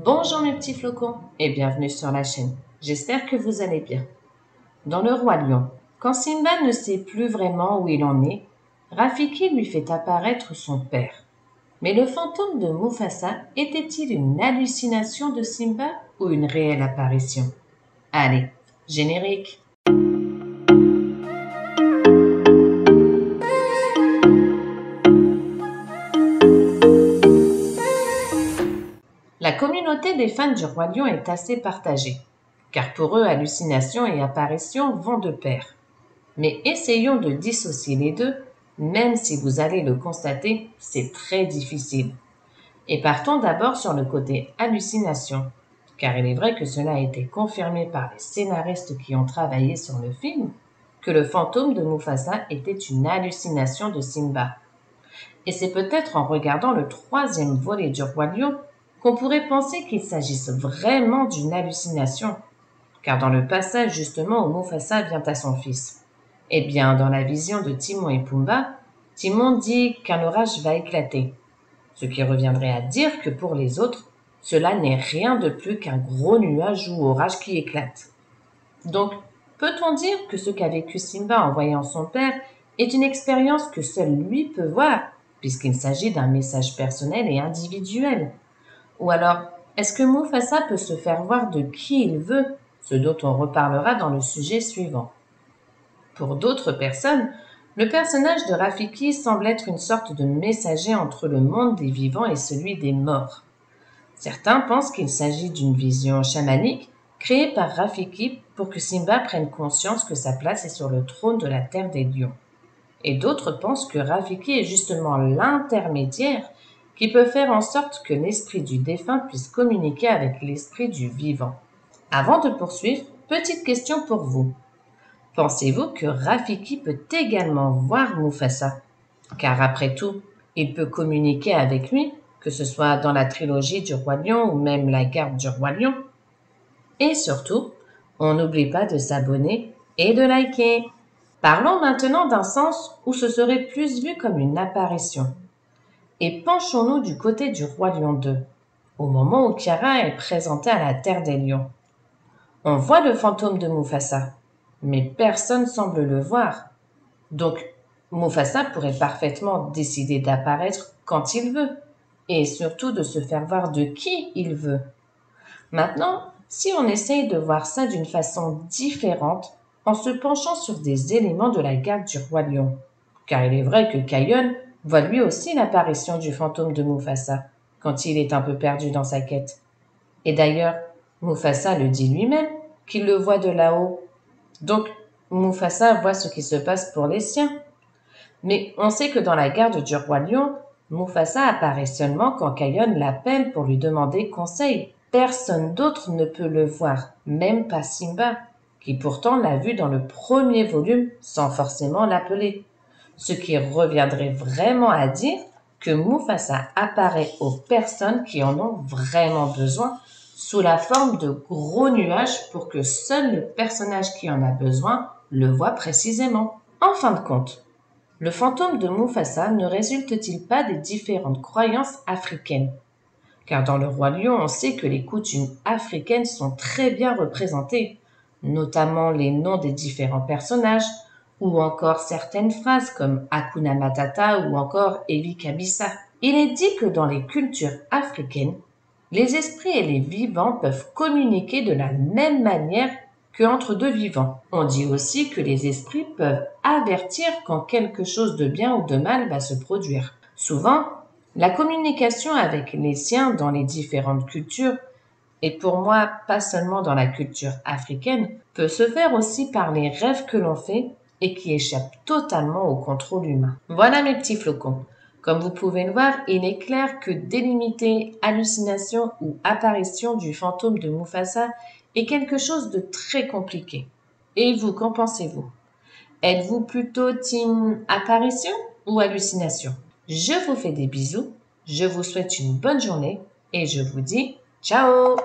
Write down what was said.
Bonjour mes petits flocons et bienvenue sur la chaîne. J'espère que vous allez bien. Dans le Roi Lion, quand Simba ne sait plus vraiment où il en est, Rafiki lui fait apparaître son père. Mais le fantôme de Mufasa était-il une hallucination de Simba ou une réelle apparition? Allez, générique. La communauté des fans du Roi Lion est assez partagée, car pour eux, hallucination et apparition vont de pair. Mais essayons de dissocier les deux, même si vous allez le constater, c'est très difficile. Et partons d'abord sur le côté hallucination, car il est vrai que cela a été confirmé par les scénaristes qui ont travaillé sur le film, que le fantôme de Mufasa était une hallucination de Simba. Et c'est peut-être en regardant le troisième volet du Roi Lion qu'on pourrait penser qu'il s'agisse vraiment d'une hallucination, car dans le passage justement où Mufasa vient à son fils, eh bien, dans la vision de Timon et Pumba, Timon dit qu'un orage va éclater, ce qui reviendrait à dire que pour les autres, cela n'est rien de plus qu'un gros nuage ou orage qui éclate. Donc, peut-on dire que ce qu'a vécu Simba en voyant son père est une expérience que seul lui peut voir, puisqu'il s'agit d'un message personnel et individuel? Ou alors, est-ce que Mufasa peut se faire voir de qui il veut, ce dont on reparlera dans le sujet suivant? Pour d'autres personnes, le personnage de Rafiki semble être une sorte de messager entre le monde des vivants et celui des morts. Certains pensent qu'il s'agit d'une vision chamanique créée par Rafiki pour que Simba prenne conscience que sa place est sur le trône de la terre des lions. Et d'autres pensent que Rafiki est justement l'intermédiaire qui peut faire en sorte que l'esprit du défunt puisse communiquer avec l'esprit du vivant. Avant de poursuivre, petite question pour vous. Pensez-vous que Rafiki peut également voir Mufasa? Car après tout, il peut communiquer avec lui, que ce soit dans la trilogie du Roi Lion ou même la garde du Roi Lion. Et surtout, on n'oublie pas de s'abonner et de liker. Parlons maintenant d'un sens où ce serait plus vu comme une apparition. Et penchons-nous du côté du Roi Lion 2, au moment où Kiara est présentée à la Terre des Lions. On voit le fantôme de Mufasa, mais personne semble le voir. Donc, Mufasa pourrait parfaitement décider d'apparaître quand il veut, et surtout de se faire voir de qui il veut. Maintenant, si on essaye de voir ça d'une façon différente, en se penchant sur des éléments de la garde du Roi Lion, car il est vrai que Kion voit lui aussi l'apparition du fantôme de Mufasa, quand il est un peu perdu dans sa quête. Et d'ailleurs, Mufasa le dit lui-même, qu'il le voit de là-haut. Donc, Mufasa voit ce qui se passe pour les siens. Mais on sait que dans la garde du Roi Lion, Mufasa apparaît seulement quand Kion l'appelle pour lui demander conseil. Personne d'autre ne peut le voir, même pas Simba, qui pourtant l'a vu dans le premier volume sans forcément l'appeler. Ce qui reviendrait vraiment à dire que Mufasa apparaît aux personnes qui en ont vraiment besoin sous la forme de gros nuages pour que seul le personnage qui en a besoin le voit précisément. En fin de compte, le fantôme de Mufasa ne résulte-t-il pas des différentes croyances africaines? Car dans le Roi Lion, on sait que les coutumes africaines sont très bien représentées, notamment les noms des différents personnages, ou encore certaines phrases comme Hakuna Matata ou encore Evi Kabisa. Il est dit que dans les cultures africaines, les esprits et les vivants peuvent communiquer de la même manière qu'entre deux vivants. On dit aussi que les esprits peuvent avertir quand quelque chose de bien ou de mal va se produire. Souvent, la communication avec les siens dans les différentes cultures, et pour moi pas seulement dans la culture africaine, peut se faire aussi par les rêves que l'on fait et qui échappent totalement au contrôle humain. Voilà mes petits flocons. Comme vous pouvez le voir, il est clair que délimiter hallucination ou apparition du fantôme de Mufasa est quelque chose de très compliqué. Et vous, qu'en pensez-vous? Êtes-vous plutôt team apparition ou hallucination? Je vous fais des bisous, je vous souhaite une bonne journée et je vous dis ciao!